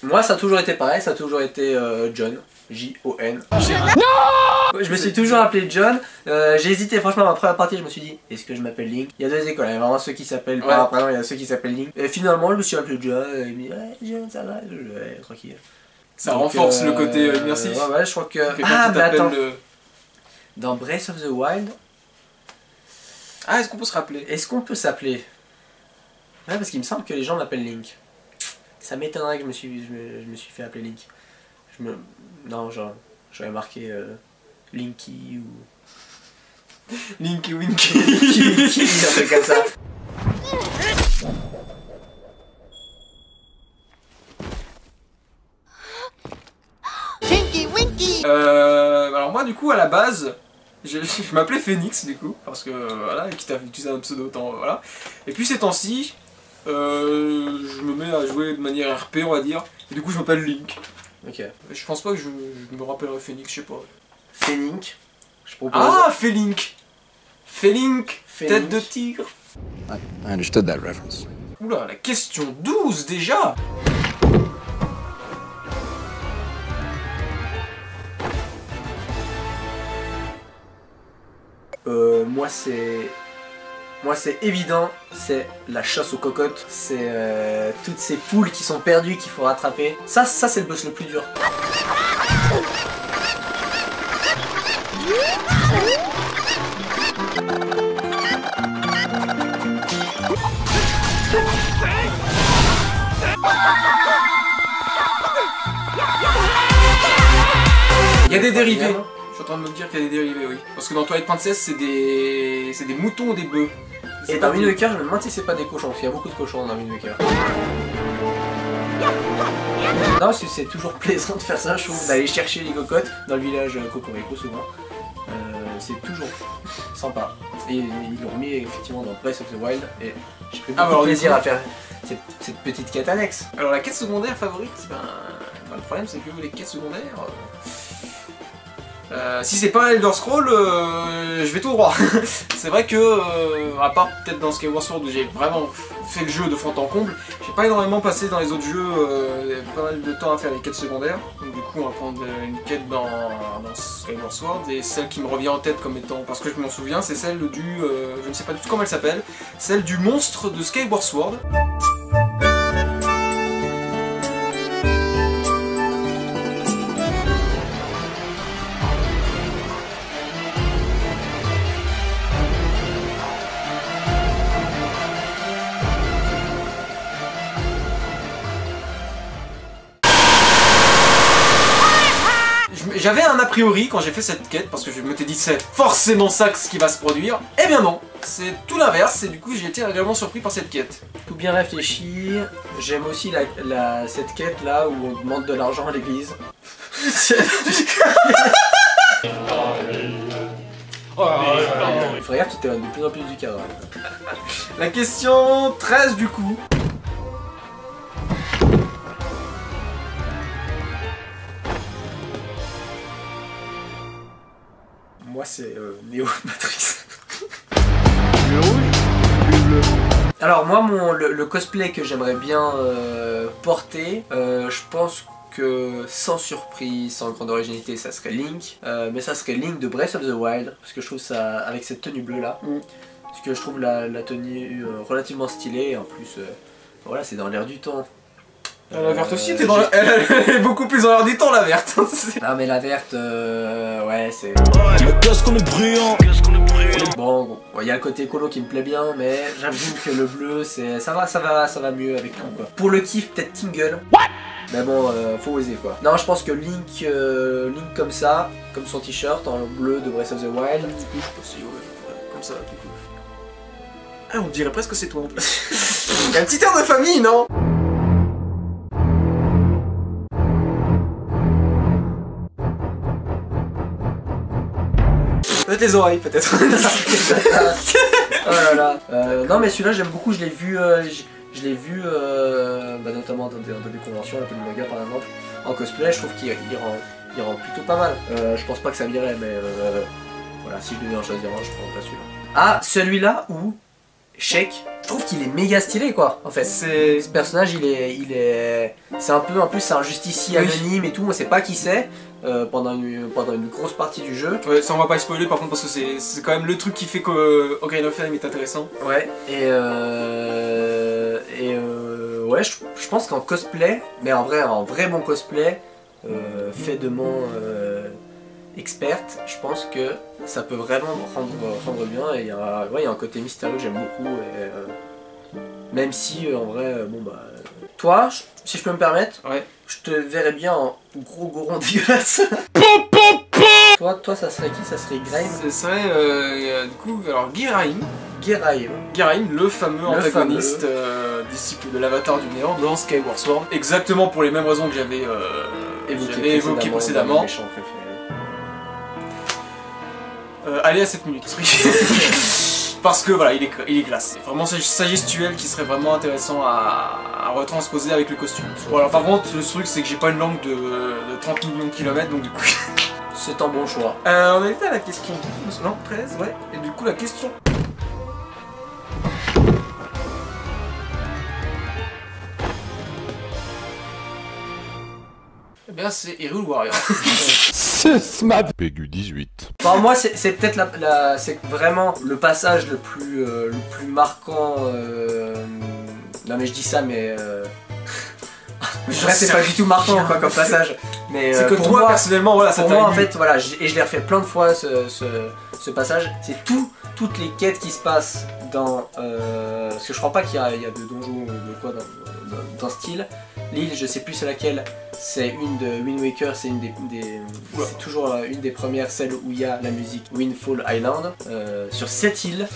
Moi ça a toujours été pareil, ça a toujours été John. J-O-N. Non, je me suis toujours appelé John. J'ai hésité, franchement, ma première partie, je me suis dit, est-ce que je m'appelle Link? Il y a deux écoles, il y a vraiment ceux qui s'appellent par prénom, il y a ceux qui s'appellent Link. Et finalement, je me suis appelé John, et il me dit, ouais, John, ça va, ouais, tranquille. Ça renforce le côté immersif. Ouais, je crois que. Ah, mais attends. Dans Breath of the Wild. Ah, est-ce qu'on peut se rappeler? Est-ce qu'on peut s'appeler? Ouais, parce qu'il me semble que les gens m'appellent Link. Ça m'étonnerait que je me suis fait appeler Link. Non, genre, j'aurais marqué Linky ou... Linky Winky. Un truc comme ça. Tinky Winky. Alors moi du coup à la base, je m'appelais Phoenix du coup, parce que voilà, quitte à utiliser un pseudo autant voilà. Et puis ces temps-ci, je me mets à jouer de manière RP on va dire, et du coup je m'appelle Link. Ok. Je pense pas que je me rappellerai Phoenix, je sais pas. Phoenix, je propose. Ah, Félink. Félink, tête de tigre. I understood that reference. Oula, la question 12 déjà. Moi c'est évident, c'est la chasse aux cocottes, c'est toutes ces poules qui sont perdues qu'il faut rattraper. Ça c'est le boss le plus dur. Il y a des dérivés. Je suis en train de me dire qu'il y a des dérivés, oui. Parce que dans Twilight Princess, c'est des moutons ou des bœufs. Et dans Wind Waker, je me demande si c'est pas des cochons, parce qu'il y a beaucoup de cochons dans Wind Waker. Non, c'est toujours plaisant de faire ça, je trouve, d'aller chercher les cocottes dans le village Cocorico souvent. C'est toujours sympa. Et ils l'ont mis effectivement dans Breath of the Wild, et j'ai pris beaucoup de plaisir à faire cette petite quête annexe. Alors la quête secondaire favorite, le problème c'est que les quêtes secondaires... si c'est pas Elder Scrolls, je vais tout droit. C'est vrai que, à part peut-être dans Skyward Sword où j'ai vraiment fait le jeu de fond en comble, j'ai pas énormément passé dans les autres jeux pas mal de temps à faire les quêtes secondaires. Donc du coup on va prendre une quête dans Skyward Sword, et celle qui me revient en tête comme étant, parce que je m'en souviens, c'est celle du, je ne sais pas du tout comment elle s'appelle, celle du monstre de Skyward Sword. J'avais un a priori quand j'ai fait cette quête, parce que je m'étais dit c'est forcément ça ce qui va se produire. Eh bien non, c'est tout l'inverse, et du coup j'ai été agréablement surpris par cette quête. Tout bien réfléchi, j'aime aussi cette quête là où on demande de l'argent à l'église. Frère, tu t'éloignes de plus en plus du cadre. La question 13 du coup. Moi c'est Neo Matrix. Alors moi le cosplay que j'aimerais bien porter, je pense que sans surprise, sans grande originalité, ça serait Link. Mais ça serait Link de Breath of the Wild, parce que je trouve ça, avec cette tenue bleue là, parce que je trouve la tenue relativement stylée, et en plus voilà, c'est dans l'air du temps. La verte aussi, elle est beaucoup plus dans l'air du temps, la verte. Ah mais la verte, ouais c'est... Qu'est-ce qu'on est brillant. Bon, il y a le côté écolo qui me plaît bien, mais j'avoue que le bleu, ça va mieux avec tout quoi. Pour le kiff, peut-être Tingle. Mais bon, faut oser quoi. Non, je pense que Link comme ça, comme son t-shirt en bleu de Breath of the Wild. Du coup, je pense que comme ça, du coup. Ah, on dirait presque que c'est toi en plus. Il y a un petit air de famille, non? Peut-être les oreilles, peut-être. Oh là là. Non mais celui-là j'aime beaucoup, je l'ai vu, notamment dans des conventions, la Polymaga par exemple, en cosplay, je trouve qu'il rend plutôt pas mal. Je pense pas que ça m'irait, mais voilà, si je devais en choisir un, je prendrais celui-là. Ah, celui-là ou Sheik, je trouve qu'il est méga stylé quoi en fait. Ce personnage c'est un peu, en plus c'est un justicier anonyme et tout, on sait pas qui c'est pendant une grosse partie du jeu. Ouais, ça on va pas spoiler par contre parce que c'est quand même le truc qui fait que Ocarina of Time est intéressant. Ouais, ouais, je pense qu'en cosplay, mais en vrai bon cosplay, fait de mon experte, je pense que ça peut vraiment rendre bien et il y a un côté mystérieux que j'aime beaucoup et, même si en vrai, bon bah... Toi, si je peux me permettre, je te verrais bien en gros goron dégueulasse. Toi ça serait qui? Ça serait Grime? Ce serait du coup, alors Ghirahim, le fameux antagoniste, disciple de l'avatar du néant dans Skyward Sword. Exactement pour les mêmes raisons que j'avais évoqué précédemment. Allez à 7 minutes. Parce que voilà, il est classe. C'est vraiment sa gestuelle qui serait vraiment intéressant à retransposer avec le costume. Voilà, par contre, le truc c'est que j'ai pas une langue de 30 millions de kilomètres, donc du coup... C'est un bon choix. On était à la question 12, non 13, ouais. Et du coup la question... Eh bien c'est Hyrule Warriors. Pégu 18. Pour moi c'est peut-être c'est vraiment le passage le plus marquant. Non mais je dis ça mais... vrai c'est pas du tout marquant quoi comme passage. Mais c'est que pour toi moi, personnellement voilà ça pour t'a moi en ému. fait voilà, et je l'ai refait plein de fois ce passage. C'est toutes les quêtes qui se passent dans... parce que je crois pas qu'il y a de donjons ou de quoi dans ce style. L'île, je sais plus c'est laquelle, c'est une de Wind Waker, c'est c'est toujours une des premières, celle où il y a la musique Windfall Island. Sur cette île,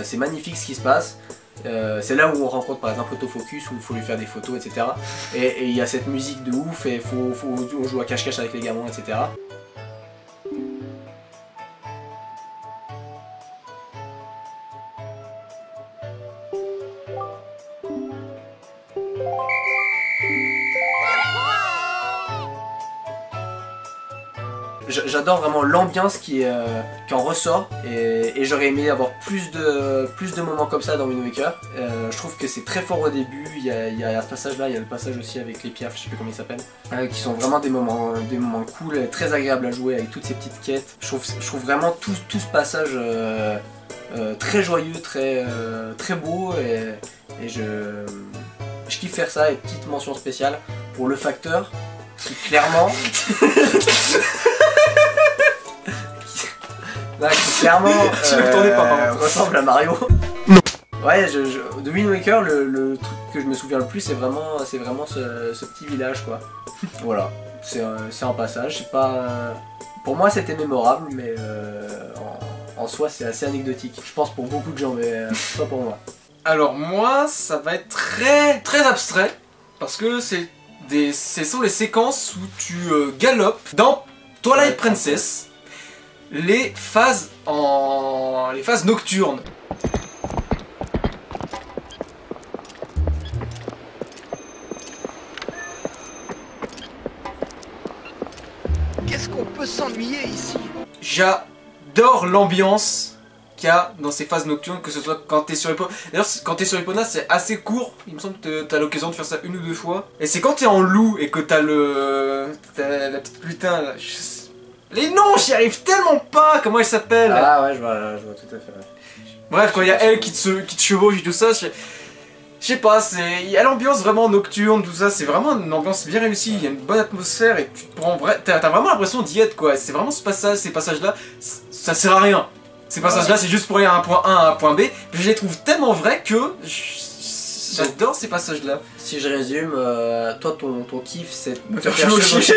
c'est magnifique ce qui se passe. C'est là où on rencontre par exemple Autofocus, où il faut lui faire des photos, etc. Et il y a cette musique de ouf, et on joue à cache-cache avec les gamins, etc. J'adore vraiment l'ambiance qui en ressort et j'aurais aimé avoir plus de moments comme ça dans Wind Waker. Je trouve que c'est très fort au début, il y a ce passage là, il y a le passage aussi avec les piafs, je sais plus comment ils s'appellent, qui sont vraiment des moments cool, très agréables à jouer avec toutes ces petites quêtes. Je trouve vraiment tout ce passage très joyeux, très beau et je kiffe faire ça. Et petite mention spéciale pour le facteur qui clairement... ressemble à Mario. Non. Ouais, de Wind Waker, le truc que je me souviens le plus, c'est vraiment ce petit village quoi. Voilà, c'est un passage, c'est pas... Pour moi c'était mémorable, mais en soi c'est assez anecdotique. Je pense pour beaucoup de gens, mais pas pour moi. Alors moi, ça va être très abstrait, parce que ce sont les séquences où tu galopes dans Twilight Princess. Les phases nocturnes. Qu'est-ce qu'on peut s'ennuyer ici? J'adore l'ambiance qu'il y a dans ces phases nocturnes, que ce soit quand t'es sur Epona. D'ailleurs, quand t'es sur Epona, c'est assez court. Il me semble que t'as l'occasion de faire ça 1 ou 2 fois. Et c'est quand t'es en loup et que t'as la petite lutin là. Les noms, j'y arrive tellement pas. Comment elle s'appelle? Ah ouais, je vois tout à fait. Ouais. Bref, quand il y a elle qui te chevauche et tout ça, je sais pas, il y a l'ambiance vraiment nocturne, tout ça, c'est vraiment une ambiance bien réussie, il y a une bonne atmosphère et tu te prends t'as vraiment l'impression d'y être quoi. C'est vraiment ces passages-là, ça sert à rien. Ces passages-là, c'est juste pour aller à un point A à un point B, mais je les trouve tellement vrais que j'adore ces passages-là. Si je résume, toi ton kiff c'est de me faire chevaucher.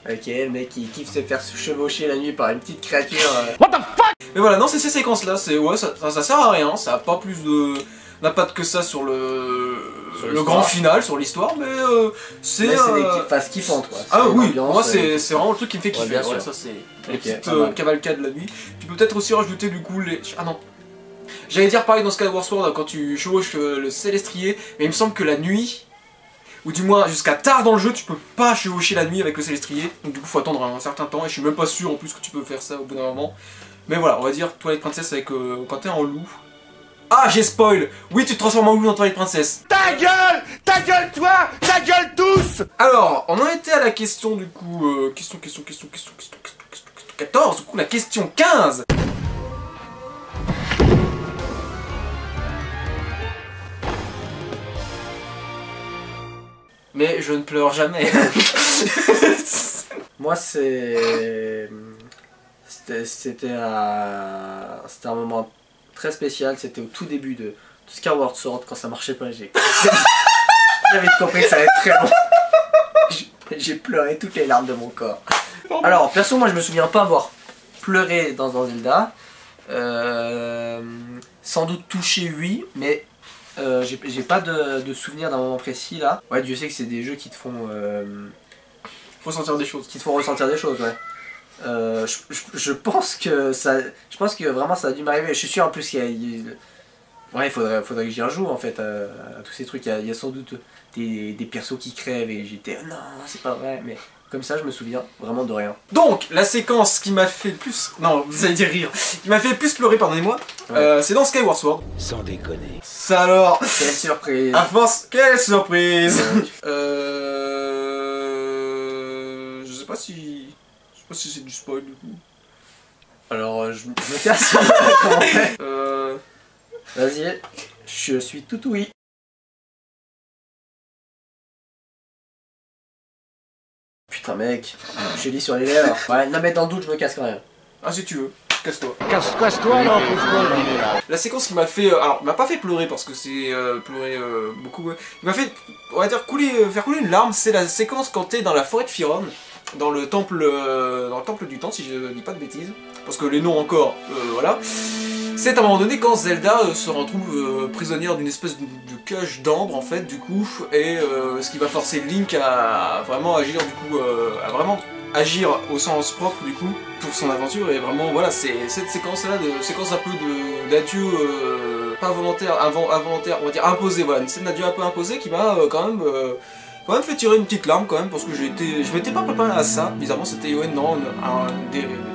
Ok, le mec il kiffe se faire chevaucher la nuit par une petite créature. What the fuck? Mais voilà, non, c'est ces séquences là, ça sert à rien, ça a pas plus d'impact que ça sur le grand final, sur l'histoire, mais c'est des phases kiffantes quoi. Ah oui, moi c'est vraiment le truc qui me fait kiffer. Ouais, ça c'est les petites cavalcades de la nuit. Tu peux peut-être aussi rajouter du coup les... Ah non. J'allais dire pareil dans Skyward Sword quand tu chevauches le Célestrier, mais il me semble que la nuit... Ou du moins jusqu'à tard dans le jeu tu peux pas chevaucher la nuit avec le Célestrier. Donc du coup faut attendre un certain temps et je suis même pas sûr en plus que tu peux faire ça au bout d'un moment. Mais voilà, on va dire Twilight Princess avec quand t'es en loup. Ah, j'ai spoil. Oui, tu te transformes en loup dans Twilight Princess. Ta gueule toi, ta gueule tous. Alors, on en était à la question du coup, question 14, du coup la question 15. Mais je ne pleure jamais. Moi c'était un moment très spécial, c'était au tout début de Skyward Sword quand ça marchait pas, j'avais compris que ça allait être très long. J'ai pleuré toutes les larmes de mon corps. Alors perso moi je me souviens pas avoir pleuré dans un Zelda. Sans doute touché oui, mais j'ai pas de souvenir d'un moment précis là. Ouais, Dieu sait que c'est des jeux qui te font Ressentir des choses. qui te font ressentir des choses, ouais. Je pense que ça, je pense que vraiment ça a dû m'arriver. Je suis sûr en plus ouais, il faudrait que j'y rejoue en fait à tous ces trucs. Il y a sans doute des persos qui crèvent et j'étais non, c'est pas vrai, mais comme ça je me souviens vraiment de rien. Donc, la séquence qui m'a fait le plus... Non, vous allez dire rire. Qui m'a fait le plus pleurer, pardonnez-moi, Ouais. C'est dans Skyward Sword. Sans déconner. Ça alors... Quelle surprise! À force, quelle surprise. Ouais. Je sais pas si c'est du spoil du coup. Alors je me casse. Comment on fait? Vas-y, je suis tout oui. Putain mec, j'ai dit sur les lèvres. Ouais, non mais dans le doute je me casse quand même. Ah si tu veux, casse-toi. Casse-toi là, pousse-toi. La séquence qui m'a fait... alors, il m'a pas fait pleurer parce que c'est pleurer beaucoup. Ouais. Il m'a fait, on va dire, faire couler une larme. C'est la séquence quand t'es dans la forêt de Firon, dans le temple du temps, si je dis pas de bêtises. Parce que les noms encore, voilà. C'est à un moment donné quand Zelda se retrouve prisonnière d'une espèce de cage d'ambre en fait, du coup, et ce qui va forcer Link à vraiment agir du coup, à vraiment agir au sens propre du coup pour son aventure. Et vraiment voilà, c'est cette séquence là, séquence un peu d'adieu pas volontaire, involontaire, on va dire imposé, voilà, une scène d'adieu un peu imposée qui m'a quand même fait tirer une petite larme quand même, parce que je m'étais pas préparé à ça. Bizarrement c'était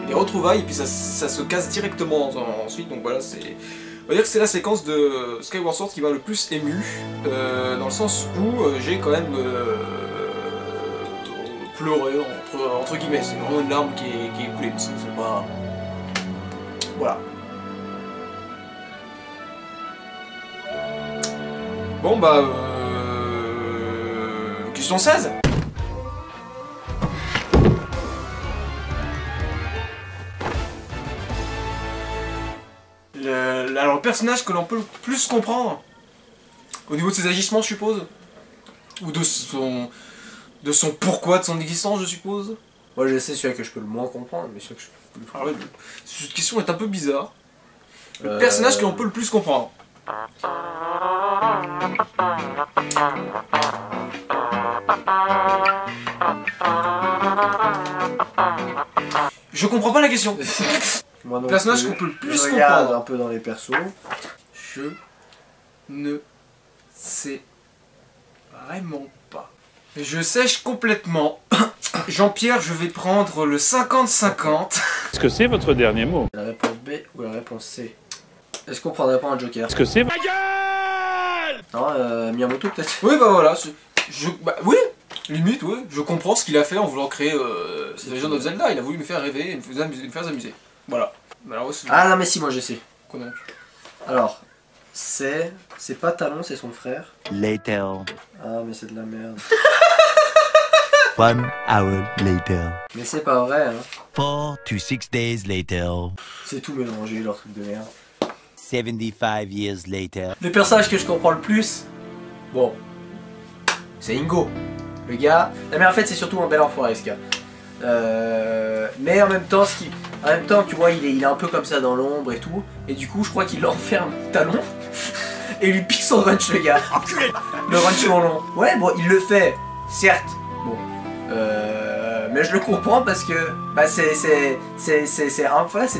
des retrouvailles et puis ça se casse directement ensuite, donc voilà, on va dire que c'est la séquence de Skyward Sword qui m'a le plus ému, dans le sens où j'ai quand même pleuré, entre guillemets, c'est vraiment une larme qui est coulée, parce que c'est pas... Voilà. Bon bah... Question 16. Alors le personnage que l'on peut le plus comprendre, au niveau de ses agissements je suppose, ou de son pourquoi de son existence je suppose. Moi je sais celui que je peux le moins comprendre, mais celui que je peux le plus Alors, cette question est un peu bizarre. Le personnage que l'on peut le plus comprendre. Je comprends pas la question. Moi non Personnage plus. qu'on peut le plus Je regarde comprendre. un peu dans les persos. Je ne sais vraiment pas. Je sèche complètement. Jean-Pierre, je vais prendre le 50-50. Est-ce que c'est votre dernier mot? La réponse B ou la réponse C? Est-ce qu'on prendrait pas un Joker? Est-ce que c'est... Non, Miyamoto peut-être? Oui, bah voilà. Oui, limite, oui. Je comprends ce qu'il a fait en voulant créer The Legend of Zelda. Il a voulu me faire rêver et me faire amuser. Voilà. Alors, Ah non mais si, moi je sais. quoi donc? Alors, c'est pas Talon, c'est son frère. Later. Ah mais c'est de la merde. 1 hour later. Mais c'est pas vrai, hein. 4 to 6 days later. C'est tout mélangé, leur truc de merde. 75 years later. Le personnage que je comprends le plus, bon, c'est Ingo. Le gars, non mais en fait c'est surtout un bel enfoiré ce gars. Mais en même temps, tu vois, il est un peu comme ça dans l'ombre et tout. Et du coup, je crois qu'il l'enferme Talon et lui pique son runch, le gars. Le runch en long. Ouais, bon, il le fait, certes. Bon, mais je le comprends parce que bah c'est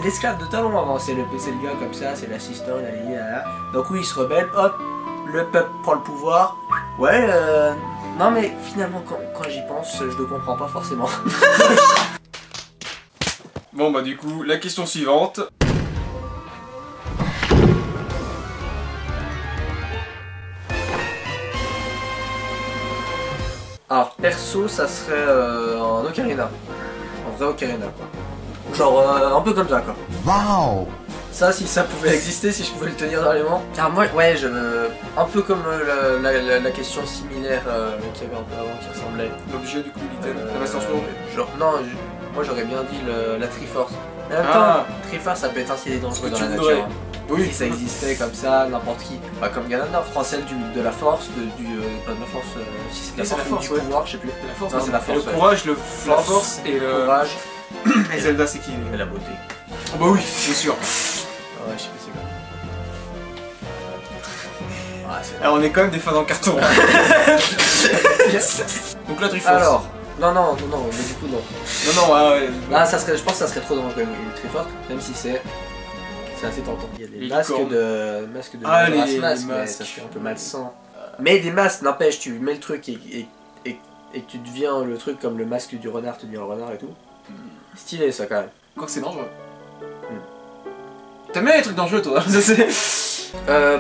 l'esclave de Talon avant. C'est le gars comme ça, c'est l'assistant, là. Donc oui, il se rebelle, hop, le peuple prend le pouvoir. Ouais, non mais finalement quand j'y pense, je le comprends pas forcément. Bon bah du coup, la question suivante. Alors, perso, ça serait en Ocarina. En vrai Ocarina, quoi. Genre, un peu comme ça, quoi. Wow! Ça, si ça pouvait exister, si je pouvais le tenir dans les mains. Car moi, ouais, un peu comme la question similaire qu'il y avait un peu avant qui ressemblait. L'objet du coup, l'item, la Master Sword. Genre, non, moi j'aurais bien dit la Triforce. Mais en même Ah. temps, Triforce ça peut être ainsi dangereux Que dans tu la voudrais. nature. Hein. Oui. Si ça existait comme ça, n'importe qui. Bah, comme Ganondorf, prend celle de la force, pas de la force, si c'est de la Oui, c'est force la ou du force, ouais. pouvoir, je sais plus. C'est la force, Non, c'est la Et force, le ouais. courage, la force et le... Courage Et Zelda, c'est qui? et la beauté. Oh bah oui, c'est sûr. Ah ouais, je sais plus c'est quoi. Ah, c'est... Alors on est quand même des fans en carton. Donc la Triforce. Alors, non, mais du coup non. Non, ouais. Ah, ça serait, je pense que ça serait trop dangereux une Triforce, même si c'est assez tentant. Il y a des Les masques licornes. de Ah, Majora's les Mask, mais masques. ça fait un peu malsain. Mais des masques, n'empêche, tu mets le truc et que tu deviens le truc comme le masque du renard, tu deviens le renard et tout. Stylé ça quand même. Quoi que c'est dangereux. T'aimes bien les trucs dangereux toi? Ça, c'est...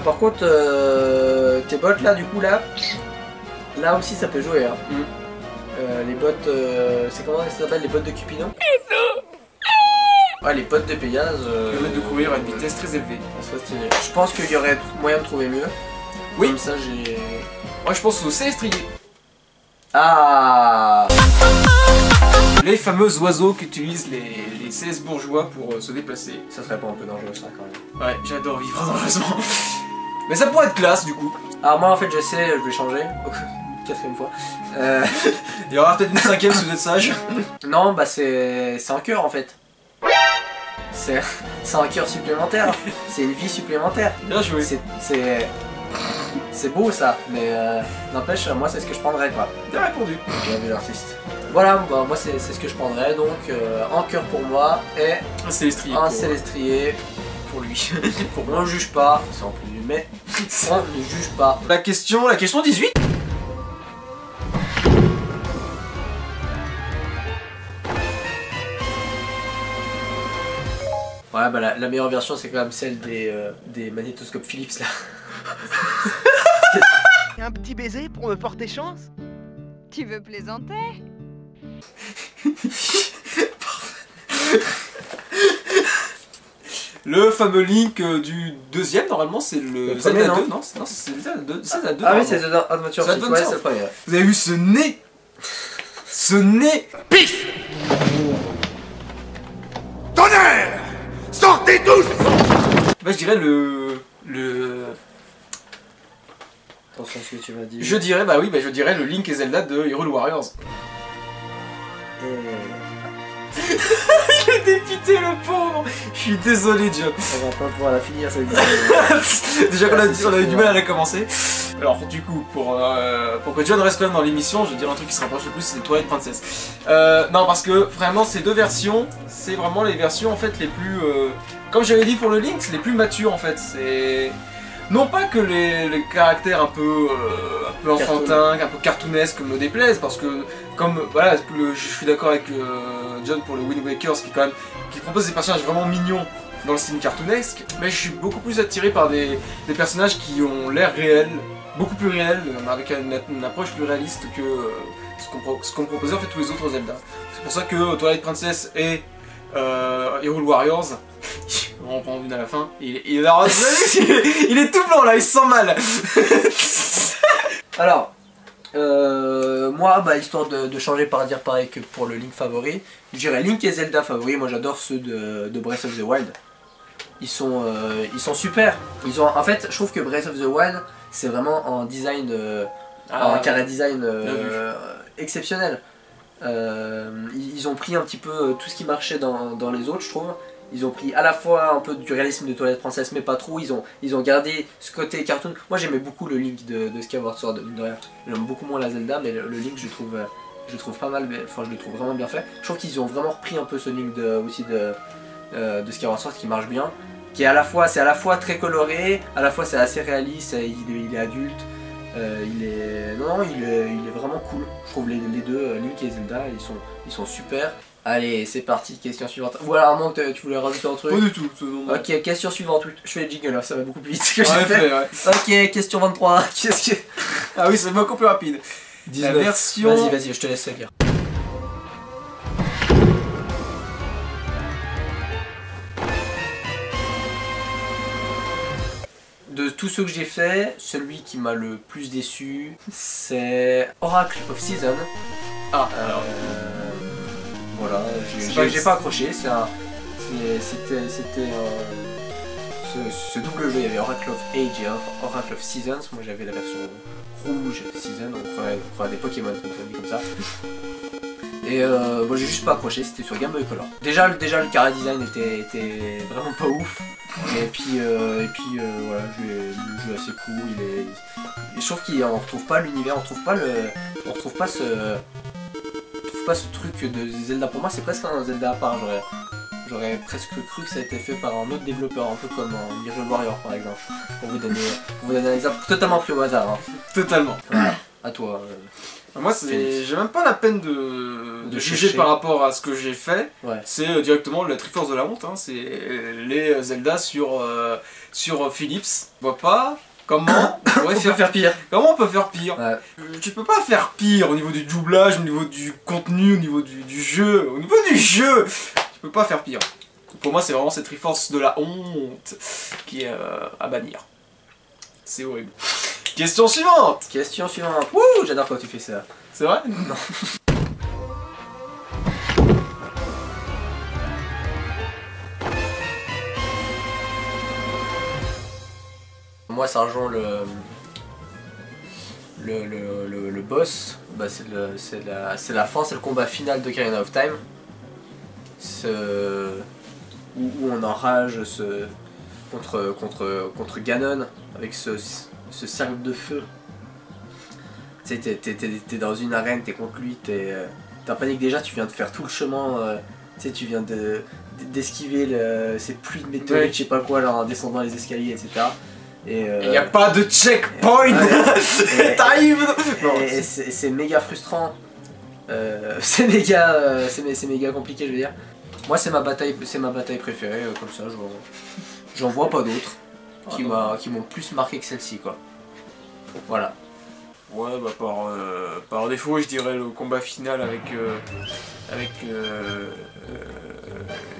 Par contre, tes bottes là, du coup là aussi ça peut jouer. Hein. Les bottes, c'est comment ça s'appelle, les bottes de Cupidon? Ouais, les bottes de Pégase. permettent de courir à une vitesse très élevée. Ça serait stylé. Je pense qu'il y aurait moyen de trouver mieux. Oui. Comme ça j'ai. Moi je pense aux célestriers. Ah. Les fameux oiseaux qu'utilisent les Célestes bourgeois pour se déplacer. Ça serait pas un peu dangereux ça quand même. Ouais, j'adore vivre dangereusement. Mais ça pourrait être classe du coup. Alors moi en fait je sais, je vais changer. Quatrième fois. Il y aura peut-être une cinquième si vous êtes sage. Non bah c'est un cœur en fait. C'est un cœur supplémentaire. C'est une vie supplémentaire. Bien joué. C'est beau ça, mais n'empêche, moi c'est ce que je prendrais quoi. Bien répondu. Bien vu l'artiste. Voilà, bah, moi c'est ce que je prendrais, donc un cœur pour moi et Un célestrier. un pour- célestrier pour lui. pour moi. On ne juge pas, c'est en plus, mais on ne juge pas. La question 18. Ouais, bah la meilleure version c'est quand même celle des magnétoscopes Philips là. Un petit baiser pour me porter chance? Tu veux plaisanter? Le fameux Link du deuxième, normalement c'est le Le Zelda premier, 2, non? Non, c'est le Zelda 2. C'est Zelda 2. Ah oui, normalement. c'est The Adventure C'est Fix, ouais, Adventure. c'est le premier. Vous avez vu ce nez? Ce nez? Tonnerre! Sortez tous! Bah je dirais le... Attention à ce que tu vas dire. Je dirais, bah oui, bah je dirais le Link et Zelda de Hyrule Warriors. Il est dépité le pauvre. Je suis désolé John. On va pas pouvoir la finir cette vidéo. Déjà qu'on a eu du mal à la commencer. Alors du coup, pour que John reste quand même dans l'émission, je vais dire un truc qui se rapproche le plus, c'est Twilight Princess. Non, parce que vraiment ces deux versions, c'est vraiment les versions en fait les plus... comme j'avais dit pour le Link, c'est les plus matures en fait. C'est... Non pas que les caractères un peu enfantins, un peu cartoonesques me déplaisent, parce que comme voilà, je suis d'accord avec John pour le Wind Waker, qui propose des personnages vraiment mignons dans le style cartoonesque, mais je suis beaucoup plus attiré par des personnages qui ont l'air réels, beaucoup plus réels, avec une approche plus réaliste que ce qu'on proposait en fait tous les autres Zelda. C'est pour ça que Twilight Princess et Hyrule Warriors, on prend une à la fin, il est tout blanc là, il se sent mal. Alors, moi, bah, histoire de changer par dire pareil que pour le Link favori, je dirais Link et Zelda favori. Moi j'adore ceux de Breath of the Wild. Ils sont super. En fait, je trouve que Breath of the Wild, c'est vraiment un design, un chara design exceptionnel. Ils ont pris un petit peu tout ce qui marchait dans les autres, je trouve. Ils ont pris à la fois un peu du réalisme de Twilight Princess, mais pas trop. Ils ont gardé ce côté cartoon. Moi j'aimais beaucoup le Link de Skyward Sword, mine de rien. J'aime beaucoup moins la Zelda, mais le Link je le trouve pas mal, enfin je le trouve vraiment bien fait. Je trouve qu'ils ont vraiment repris un peu ce Link aussi de Skyward Sword qui marche bien. Qui est à la fois très coloré, à la fois c'est assez réaliste, il est adulte. Il est vraiment cool. Je trouve les deux, Link et Zelda, ils sont super. Allez, c'est parti, question suivante. Ou alors, à moins que tu voulais rajouter un truc. Pas du tout. Non. Ok, question suivante. Je fais les jingles là, ça va beaucoup plus vite que j'ai Ouais, fait. ouais. Ok, question 23. Qu'est-ce que. Ah oui, c'est beaucoup plus rapide. 19. La version... Vas-y, je te laisse lire. De tous ceux que j'ai fait, celui qui m'a le plus déçu, c'est Oracle of Season. Ah, voilà, j'ai pas accroché, c'était ce double jeu, il y avait Oracle of Age et Oracle of Seasons. Moi j'avais la version rouge Season, donc on ferait des Pokémon comme ça. Et bon, j'ai juste pas accroché, c'était sur Game Boy Color. Déjà le chara design était vraiment pas ouf. Et puis voilà, le jeu assez cool. Je trouve qu'on retrouve pas l'univers, on retrouve pas ce truc de Zelda. Pour moi, c'est presque un Zelda à part. J'aurais presque cru que ça a été fait par un autre développeur, un peu comme Hyrule Warrior par exemple. Pour vous donner un exemple totalement pris au hasard. Hein. totalement. Voilà. À toi. Moi, j'ai même pas la peine de juger chercher. par rapport à ce que j'ai fait. Ouais. C'est directement la Triforce de la honte. Hein. C'est les Zelda sur Philips. Je vois pas comment on pourrait faire pire. Comment on peut faire pire. Ouais. Tu peux pas faire pire au niveau du doublage, au niveau du contenu, au niveau du jeu. Au niveau du jeu, tu peux pas faire pire. Pour moi, c'est vraiment cette Triforce de la honte qui est à bannir. C'est horrible. Question suivante. Question suivante. Wouh, j'adore quand tu fais ça. C'est vrai? Non. Moi, ça rejoint le boss. Bah, c'est la fin, c'est le combat final de Ocarina of Time. Où on enrage contre Ganon avec ce cercle de feu. Tu sais, t'es dans une arène, t'es contre lui, t'es en panique déjà, tu viens de faire tout le chemin, tu sais, tu viens d'esquiver ces pluies de météorites, ouais. Je sais pas quoi, là, en descendant les escaliers, etc. Et il n'y a pas de checkpoint. T'arrives. Et c'est méga frustrant. C'est méga compliqué, je veux dire. Moi, c'est ma bataille préférée, comme ça, j'en vois pas d'autres qui m'ont plus marqué que celle-ci, quoi. Voilà. Ouais, bah par défaut, je dirais le combat final avec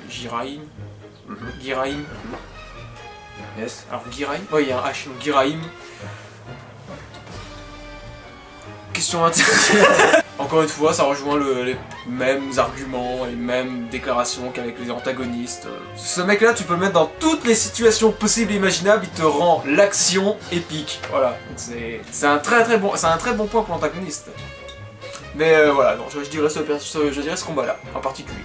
Giraim. Giraim. Yes. Alors Giraim, ouais, il y a un H, donc Giraim. Question intéressante. Encore une fois, ça rejoint les mêmes arguments, les mêmes déclarations qu'avec les antagonistes. Ce mec-là, tu peux le mettre dans toutes les situations possibles et imaginables, il te rend l'action épique. Voilà, c'est un très bon point pour l'antagoniste. Mais voilà, non, je dirais ce combat-là en particulier.